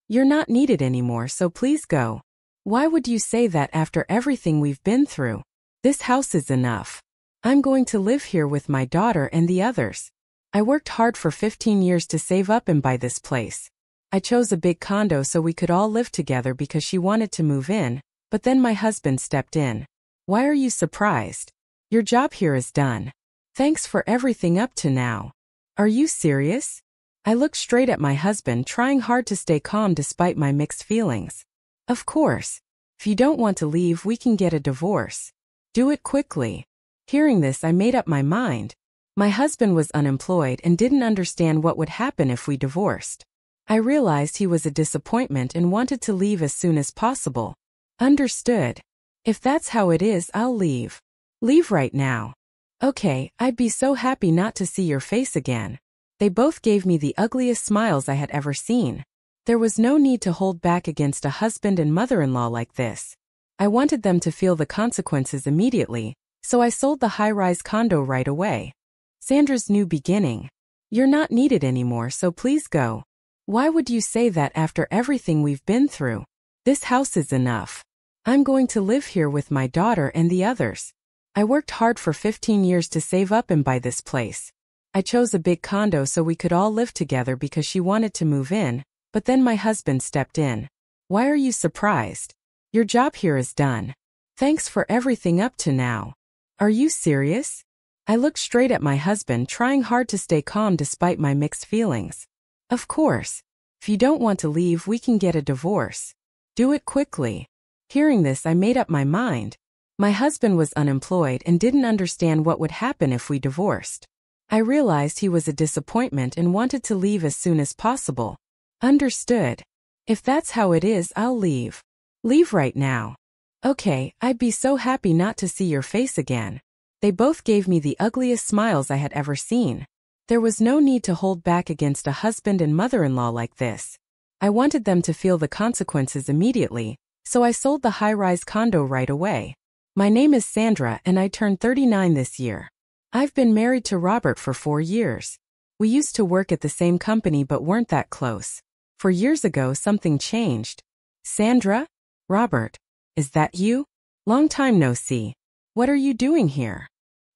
You're not needed anymore, so please go. Why would you say that after everything we've been through? This house is enough. I'm going to live here with my daughter and the others. I worked hard for 15 years to save up and buy this place. I chose a big condo so we could all live together because she wanted to move in, but then my husband stepped in. Why are you surprised? Your job here is done. Thanks for everything up to now. Are you serious? I looked straight at my husband, trying hard to stay calm despite my mixed feelings. Of course. If you don't want to leave, we can get a divorce. Do it quickly. Hearing this, I made up my mind. My husband was unemployed and didn't understand what would happen if we divorced. I realized he was a disappointment and wanted to leave as soon as possible. Understood. If that's how it is, I'll leave. Leave right now. Okay, I'd be so happy not to see your face again. They both gave me the ugliest smiles I had ever seen. There was no need to hold back against a husband and mother-in-law like this. I wanted them to feel the consequences immediately, so I sold the high-rise condo right away. Sandra's new beginning. You're not needed anymore, so please go. Why would you say that after everything we've been through? This house is enough. I'm going to live here with my daughter and the others. I worked hard for 15 years to save up and buy this place. I chose a big condo so we could all live together because she wanted to move in, but then my husband stepped in. Why are you surprised? Your job here is done. Thanks for everything up to now. Are you serious? I looked straight at my husband, trying hard to stay calm despite my mixed feelings. Of course. If you don't want to leave, we can get a divorce. Do it quickly. Hearing this, I made up my mind. My husband was unemployed and didn't understand what would happen if we divorced. I realized he was a disappointment and wanted to leave as soon as possible. Understood. If that's how it is, I'll leave. Leave right now. Okay, I'd be so happy not to see your face again. They both gave me the ugliest smiles I had ever seen. There was no need to hold back against a husband and mother-in-law like this. I wanted them to feel the consequences immediately, so I sold the high-rise condo right away. My name is Sandra and I turned 39 this year. I've been married to Robert for 4 years. We used to work at the same company but weren't that close. 4 years ago, something changed. Sandra? Robert. Is that you? Long time no see. What are you doing here?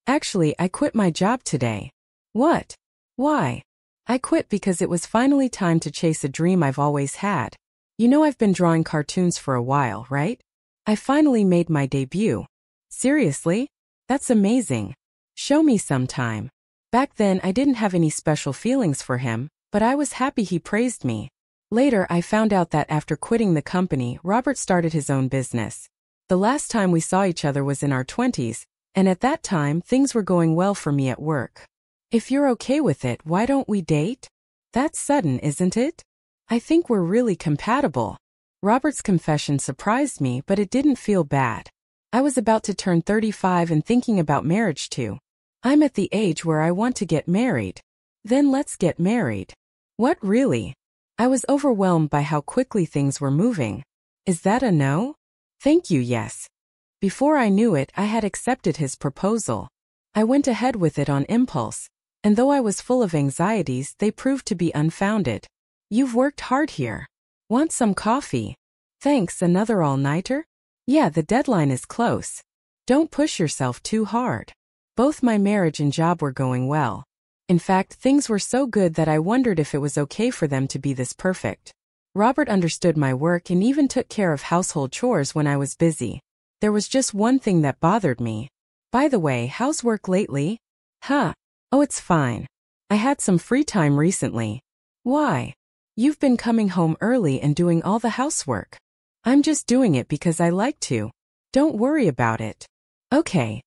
Actually, I quit my job today. What? Why? I quit because it was finally time to chase a dream I've always had. You know I've been drawing cartoons for a while, right? I finally made my debut. Seriously? That's amazing. Show me sometime. Back then I didn't have any special feelings for him, but I was happy he praised me. Later I found out that after quitting the company, Robert started his own business. The last time we saw each other was in our 20s, and at that time things were going well for me at work. If you're okay with it, why don't we date? That's sudden, isn't it? I think we're really compatible. Robert's confession surprised me, but it didn't feel bad. I was about to turn 35 and thinking about marriage too. I'm at the age where I want to get married. Then let's get married. What, really? I was overwhelmed by how quickly things were moving. Is that a no? Thank you, yes. Before I knew it, I had accepted his proposal. I went ahead with it on impulse, and though I was full of anxieties, they proved to be unfounded. You've worked hard here. Want some coffee? Thanks, another all-nighter? Yeah, the deadline is close. Don't push yourself too hard. Both my marriage and job were going well. In fact, things were so good that I wondered if it was okay for them to be this perfect. Robert understood my work and even took care of household chores when I was busy. There was just one thing that bothered me. By the way, how's work lately? Huh. Oh, it's fine. I had some free time recently. Why? You've been coming home early and doing all the housework. I'm just doing it because I like to. Don't worry about it. Okay.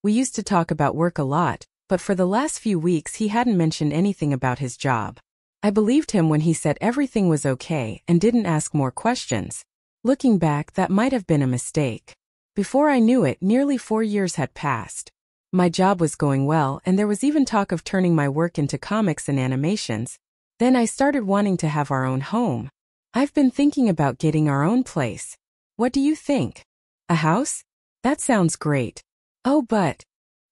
We used to talk about work a lot, but for the last few weeks he hadn't mentioned anything about his job. I believed him when he said everything was okay and didn't ask more questions. Looking back, that might have been a mistake. Before I knew it, nearly 4 years had passed. My job was going well, and there was even talk of turning my work into comics and animations. Then I started wanting to have our own home. I've been thinking about getting our own place. What do you think? A house? That sounds great. Oh, but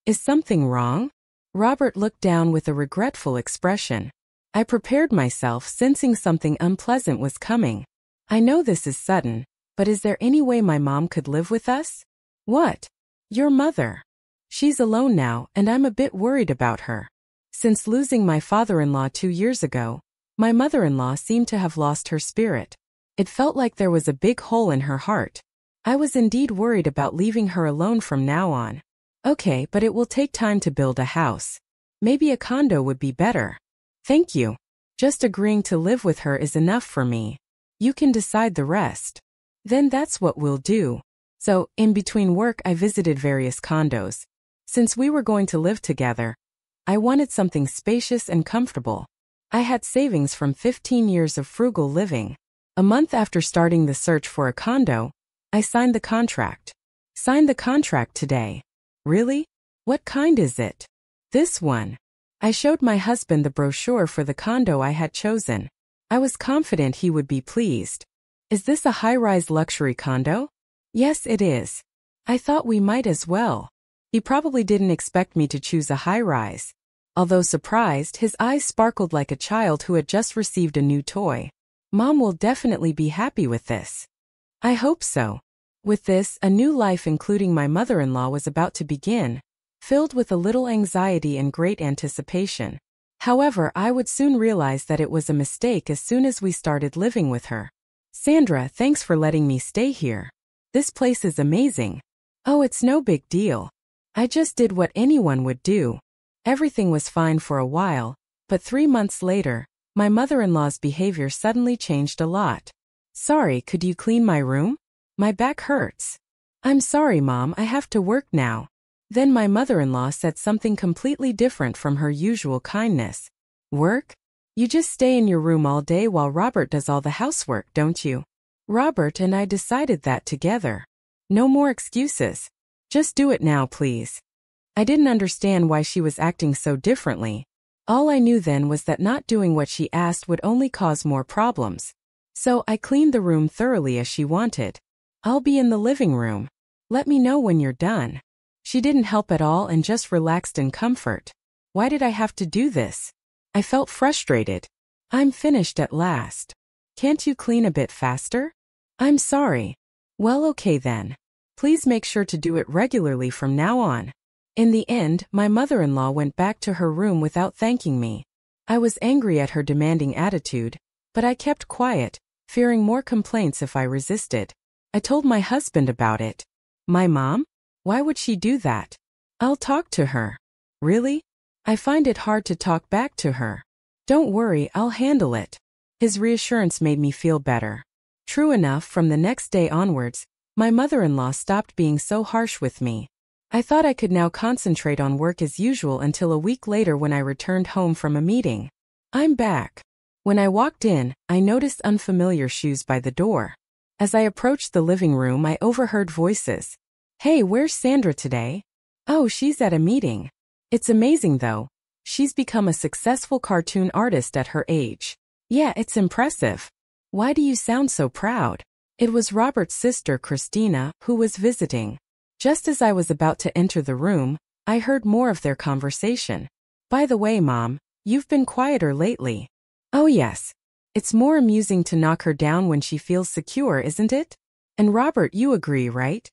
is something wrong? Robert looked down with a regretful expression. I prepared myself, sensing something unpleasant was coming. I know this is sudden, but is there any way my mom could live with us? What? Your mother? She's alone now, and I'm a bit worried about her. Since losing my father-in-law 2 years ago, my mother-in-law seemed to have lost her spirit. It felt like there was a big hole in her heart. I was indeed worried about leaving her alone from now on. Okay, but it will take time to build a house. Maybe a condo would be better. Thank you. Just agreeing to live with her is enough for me. You can decide the rest. Then that's what we'll do. So, in between work I visited various condos. Since we were going to live together, I wanted something spacious and comfortable. I had savings from 15 years of frugal living. A month after starting the search for a condo, I signed the contract. Signed the contract today. Really? What kind is it? This one. I showed my husband the brochure for the condo I had chosen. I was confident he would be pleased. Is this a high-rise luxury condo? Yes, it is. I thought we might as well. He probably didn't expect me to choose a high-rise. Although surprised, his eyes sparkled like a child who had just received a new toy. Mom will definitely be happy with this. I hope so. With this, a new life including my mother-in-law was about to begin, filled with a little anxiety and great anticipation. However, I would soon realize that it was a mistake as soon as we started living with her. Sandra, thanks for letting me stay here. This place is amazing. Oh, it's no big deal. I just did what anyone would do. Everything was fine for a while, but 3 months later, my mother-in-law's behavior suddenly changed a lot. Sorry, could you clean my room? My back hurts. I'm sorry, Mom, I have to work now. Then my mother-in-law said something completely different from her usual kindness. Work? You just stay in your room all day while Robert does all the housework, don't you? Robert and I decided that together. No more excuses. Just do it now, please. I didn't understand why she was acting so differently. All I knew then was that not doing what she asked would only cause more problems. So I cleaned the room thoroughly as she wanted. I'll be in the living room. Let me know when you're done. She didn't help at all and just relaxed in comfort. Why did I have to do this? I felt frustrated. I'm finished at last. Can't you clean a bit faster? I'm sorry. Well, okay then. Please make sure to do it regularly from now on. In the end, my mother-in-law went back to her room without thanking me. I was angry at her demanding attitude, but I kept quiet, fearing more complaints if I resisted. I told my husband about it. My mom? Why would she do that? I'll talk to her. Really? I find it hard to talk back to her. Don't worry, I'll handle it. His reassurance made me feel better. True enough, from the next day onwards, my mother-in-law stopped being so harsh with me. I thought I could now concentrate on work as usual until a week later when I returned home from a meeting. I'm back. When I walked in, I noticed unfamiliar shoes by the door. As I approached the living room, I overheard voices. Hey, where's Sandra today? Oh, she's at a meeting. It's amazing though. She's become a successful cartoon artist at her age. Yeah, it's impressive. Why do you sound so proud? It was Robert's sister, Christina, who was visiting. Just as I was about to enter the room, I heard more of their conversation. By the way, Mom, you've been quieter lately. Oh yes. It's more amusing to knock her down when she feels secure, isn't it? And Robert, you agree, right?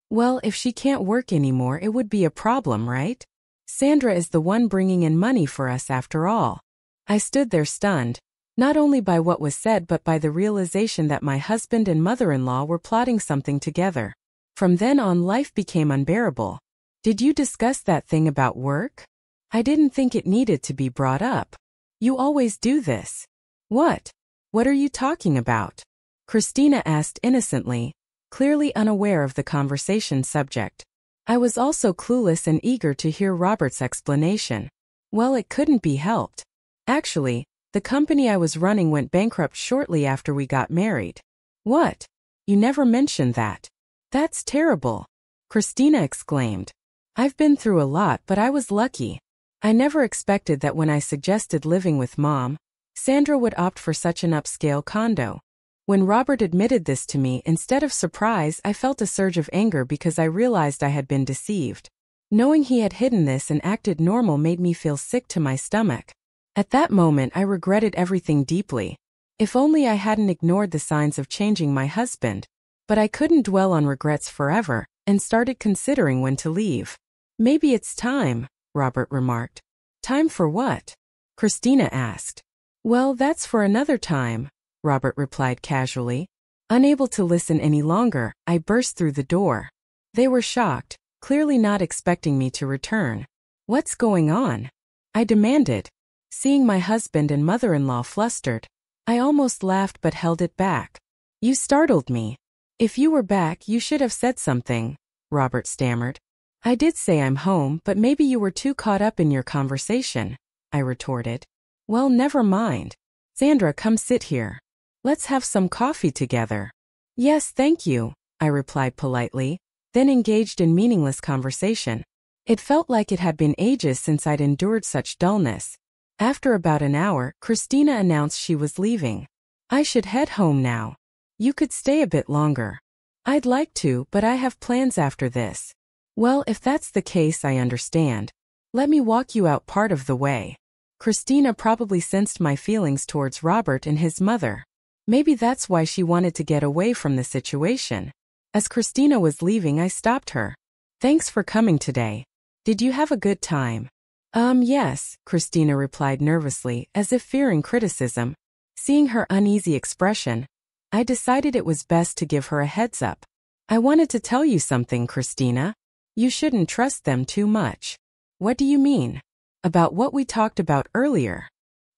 Well, if she can't work anymore, it would be a problem, right? Sandra is the one bringing in money for us after all. I stood there stunned, not only by what was said but by the realization that my husband and mother-in-law were plotting something together. From then on, life became unbearable. Did you discuss that thing about work? I didn't think it needed to be brought up. You always do this. What? What are you talking about? Christina asked innocently, clearly unaware of the conversation subject. I was also clueless and eager to hear Robert's explanation. Well, it couldn't be helped. Actually, the company I was running went bankrupt shortly after we got married. What? You never mentioned that. That's terrible. Christina exclaimed. I've been through a lot, but I was lucky. I never expected that when I suggested living with Mom, Sandra would opt for such an upscale condo. When Robert admitted this to me, instead of surprise, I felt a surge of anger because I realized I had been deceived. Knowing he had hidden this and acted normal made me feel sick to my stomach. At that moment, I regretted everything deeply. If only I hadn't ignored the signs of changing my husband. But I couldn't dwell on regrets forever, and started considering when to leave. Maybe it's time, Robert remarked. Time for what? Christina asked. Well, that's for another time, Robert replied casually. Unable to listen any longer, I burst through the door. They were shocked, clearly not expecting me to return. What's going on? I demanded. Seeing my husband and mother-in-law flustered, I almost laughed but held it back. You startled me. If you were back, you should have said something, Robert stammered. I did say I'm home, but maybe you were too caught up in your conversation, I retorted. Well, never mind. Sandra, come sit here. Let's have some coffee together. Yes, thank you, I replied politely, then engaged in meaningless conversation. It felt like it had been ages since I'd endured such dullness. After about an hour, Christina announced she was leaving. I should head home now. You could stay a bit longer. I'd like to, but I have plans after this. Well, if that's the case, I understand. Let me walk you out part of the way. Christina probably sensed my feelings towards Robert and his mother. Maybe that's why she wanted to get away from the situation. As Christina was leaving, I stopped her. Thanks for coming today. Did you have a good time? Yes, Christina replied nervously, as if fearing criticism. Seeing her uneasy expression, I decided it was best to give her a heads up. I wanted to tell you something, Christina. You shouldn't trust them too much. What do you mean? About what we talked about earlier.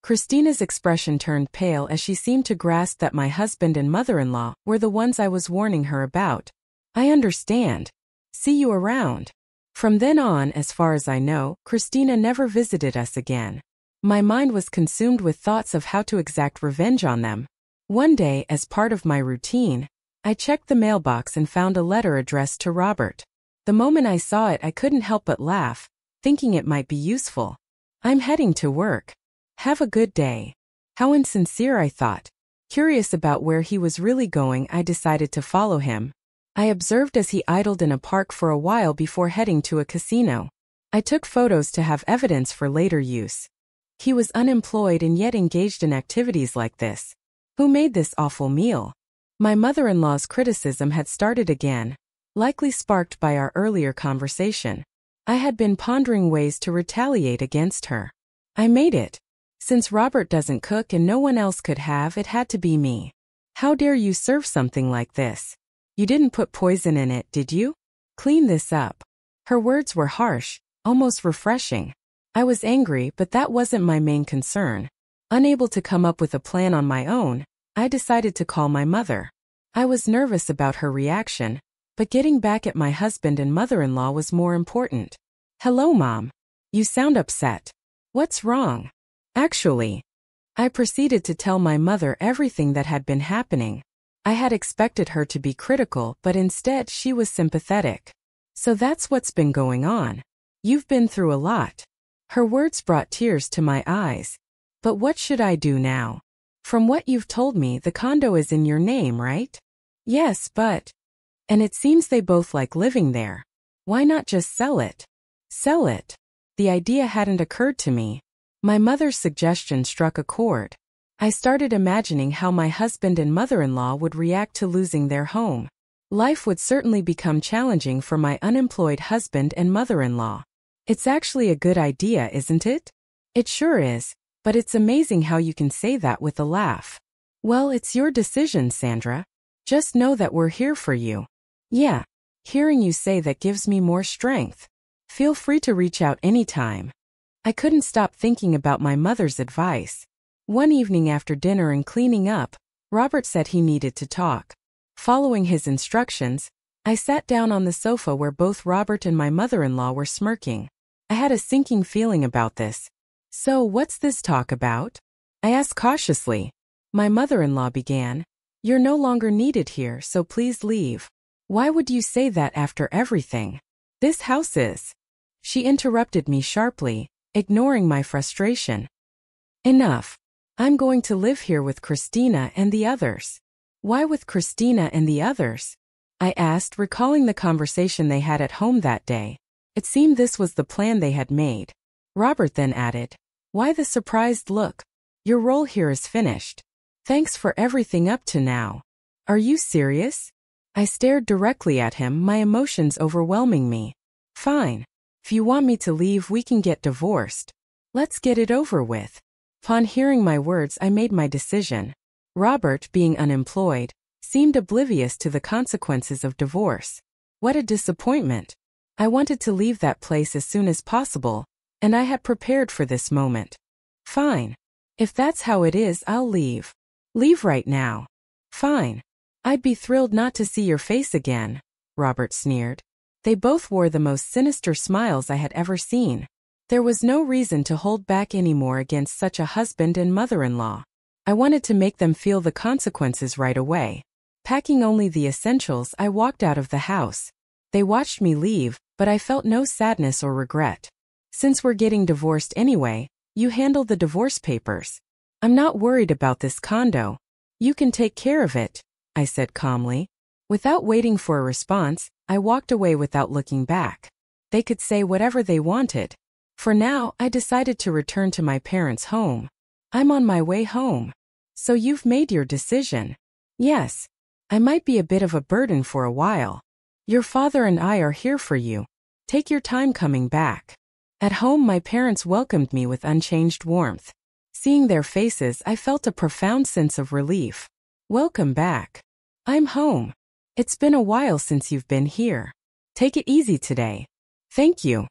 Christina's expression turned pale as she seemed to grasp that my husband and mother-in-law were the ones I was warning her about. I understand. See you around. From then on, as far as I know, Christina never visited us again. My mind was consumed with thoughts of how to exact revenge on them. One day, as part of my routine, I checked the mailbox and found a letter addressed to Robert. The moment I saw it, I couldn't help but laugh, thinking it might be useful. I'm heading to work. Have a good day. How insincere, I thought. Curious about where he was really going, I decided to follow him. I observed as he idled in a park for a while before heading to a casino. I took photos to have evidence for later use. He was unemployed and yet engaged in activities like this. Who made this awful meal? My mother-in-law's criticism had started again, likely sparked by our earlier conversation. I had been pondering ways to retaliate against her. I made it. Since Robert doesn't cook and no one else could have, it had to be me. How dare you serve something like this? You didn't put poison in it, did you? Clean this up. Her words were harsh, almost refreshing. I was angry, but that wasn't my main concern. Unable to come up with a plan on my own, I decided to call my mother. I was nervous about her reaction, but getting back at my husband and mother-in-law was more important. Hello, Mom. You sound upset. What's wrong? Actually, I proceeded to tell my mother everything that had been happening. I had expected her to be critical, but instead she was sympathetic. So that's what's been going on. You've been through a lot. Her words brought tears to my eyes. But what should I do now? From what you've told me, the condo is in your name, right? Yes, but... And it seems they both like living there. Why not just sell it? Sell it? The idea hadn't occurred to me. My mother's suggestion struck a chord. I started imagining how my husband and mother-in-law would react to losing their home. Life would certainly become challenging for my unemployed husband and mother-in-law. It's actually a good idea, isn't it? It sure is, but it's amazing how you can say that with a laugh. Well, it's your decision, Sandra. Just know that we're here for you. Yeah, hearing you say that gives me more strength. Feel free to reach out anytime. I couldn't stop thinking about my mother's advice. One evening after dinner and cleaning up, Robert said he needed to talk. Following his instructions, I sat down on the sofa where both Robert and my mother-in-law were smirking. I had a sinking feeling about this. So, what's this talk about? I asked cautiously. My mother-in-law began. You're no longer needed here, so please leave. Why would you say that after everything? This house is. She interrupted me sharply, ignoring my frustration. Enough. I'm going to live here with Christina and the others. Why with Christina and the others? I asked, recalling the conversation they had at home that day. It seemed this was the plan they had made. Robert then added, why the surprised look? Your role here is finished. Thanks for everything up to now. Are you serious? I stared directly at him, my emotions overwhelming me. Fine. If you want me to leave, we can get divorced. Let's get it over with. Upon hearing my words, I made my decision. Robert, being unemployed, seemed oblivious to the consequences of divorce. What a disappointment. I wanted to leave that place as soon as possible, and I had prepared for this moment. Fine. If that's how it is, I'll leave. Leave right now. Fine. I'd be thrilled not to see your face again, Robert sneered. They both wore the most sinister smiles I had ever seen. There was no reason to hold back anymore against such a husband and mother-in-law. I wanted to make them feel the consequences right away. Packing only the essentials, I walked out of the house. They watched me leave, but I felt no sadness or regret. Since we're getting divorced anyway, you handle the divorce papers. I'm not worried about this condo. You can take care of it, I said calmly. Without waiting for a response, I walked away without looking back. They could say whatever they wanted. For now, I decided to return to my parents' home. I'm on my way home. So you've made your decision? Yes. I might be a bit of a burden for a while. Your father and I are here for you. Take your time coming back. At home, my parents welcomed me with unchanged warmth. Seeing their faces, I felt a profound sense of relief. Welcome back. I'm home. It's been a while since you've been here. Take it easy today. Thank you.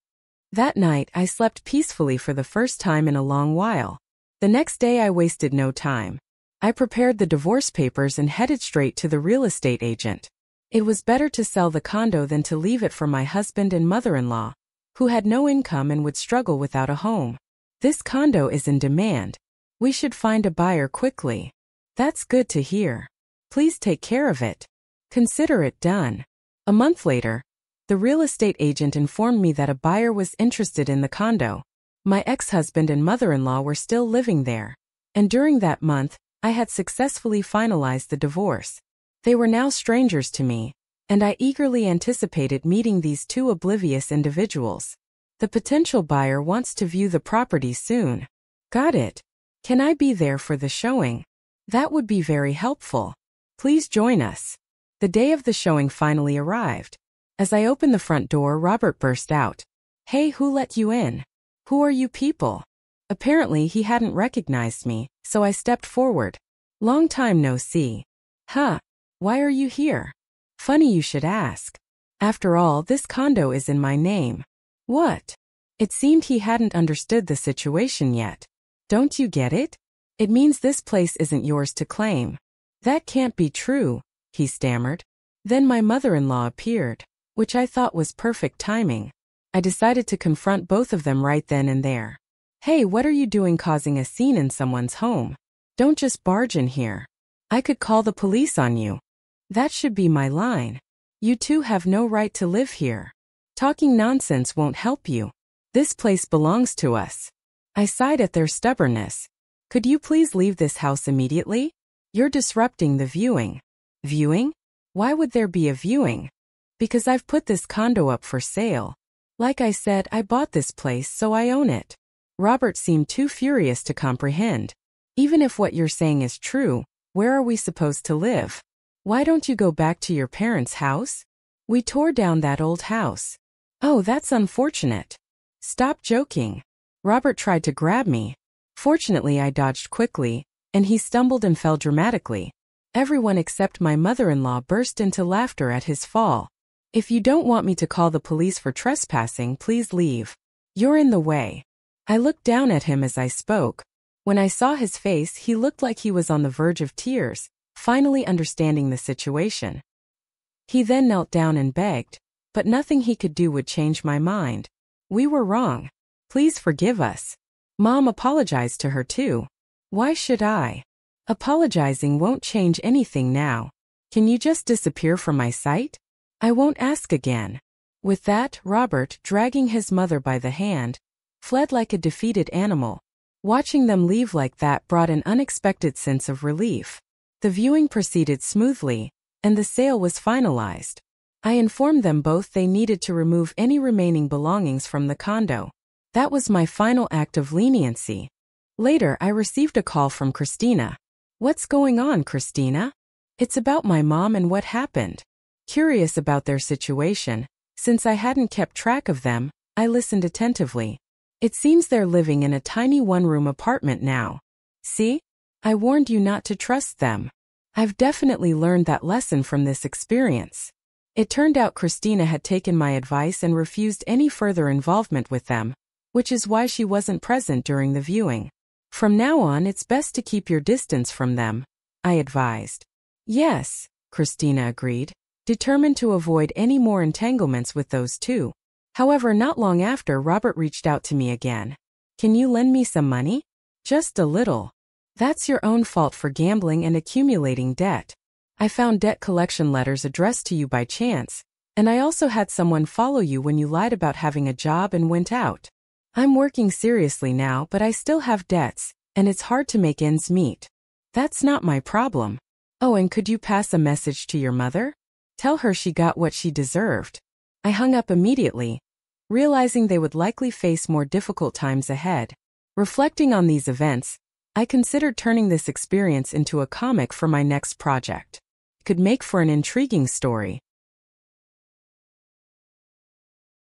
That night, I slept peacefully for the first time in a long while. The next day, I wasted no time. I prepared the divorce papers and headed straight to the real estate agent. It was better to sell the condo than to leave it for my husband and mother-in-law, who had no income and would struggle without a home. This condo is in demand. We should find a buyer quickly. That's good to hear. Please take care of it. Consider it done. A month later, the real estate agent informed me that a buyer was interested in the condo. My ex-husband and mother-in-law were still living there, and during that month, I had successfully finalized the divorce. They were now strangers to me, and I eagerly anticipated meeting these two oblivious individuals. The potential buyer wants to view the property soon. Got it. Can I be there for the showing? That would be very helpful. Please join us. The day of the showing finally arrived. As I opened the front door, Robert burst out. Hey, who let you in? Who are you people? Apparently he hadn't recognized me, so I stepped forward. Long time no see. Huh. Why are you here? Funny you should ask. After all, this condo is in my name. What? It seemed he hadn't understood the situation yet. Don't you get it? It means this place isn't yours to claim. That can't be true, he stammered. Then my mother-in-law appeared, which I thought was perfect timing. I decided to confront both of them right then and there. Hey, what are you doing causing a scene in someone's home? Don't just barge in here. I could call the police on you. That should be my line. You two have no right to live here. Talking nonsense won't help you. This place belongs to us. I sighed at their stubbornness. Could you please leave this house immediately? You're disrupting the viewing. Viewing? Why would there be a viewing? Because I've put this condo up for sale. Like I said, I bought this place, so I own it. Robert seemed too furious to comprehend. Even if what you're saying is true, where are we supposed to live? Why don't you go back to your parents' house? We tore down that old house. Oh, that's unfortunate. Stop joking. Robert tried to grab me. Fortunately, I dodged quickly, and he stumbled and fell dramatically. Everyone except my mother-in-law burst into laughter at his fall. If you don't want me to call the police for trespassing, please leave. You're in the way. I looked down at him as I spoke. When I saw his face, he looked like he was on the verge of tears, finally understanding the situation. He then knelt down and begged, but nothing he could do would change my mind. We were wrong. Please forgive us. Mom apologized to her too. Why should I? Apologizing won't change anything now. Can you just disappear from my sight? I won't ask again. With that, Robert, dragging his mother by the hand, fled like a defeated animal. Watching them leave like that brought an unexpected sense of relief. The viewing proceeded smoothly, and the sale was finalized. I informed them both they needed to remove any remaining belongings from the condo. That was my final act of leniency. Later, I received a call from Christina. What's going on, Christina? It's about my mom and what happened. Curious about their situation, since I hadn't kept track of them, I listened attentively. It seems they're living in a tiny one-room apartment now. See? I warned you not to trust them. I've definitely learned that lesson from this experience. It turned out Christina had taken my advice and refused any further involvement with them, which is why she wasn't present during the viewing. From now on, it's best to keep your distance from them, I advised. Yes, Christina agreed, determined to avoid any more entanglements with those two. However, not long after, Robert reached out to me again. Can you lend me some money? Just a little. That's your own fault for gambling and accumulating debt. I found debt collection letters addressed to you by chance, and I also had someone follow you when you lied about having a job and went out. I'm working seriously now, but I still have debts, and it's hard to make ends meet. That's not my problem. Oh, and could you pass a message to your mother? Tell her she got what she deserved. I hung up immediately, realizing they would likely face more difficult times ahead. Reflecting on these events, I considered turning this experience into a comic for my next project. It could make for an intriguing story.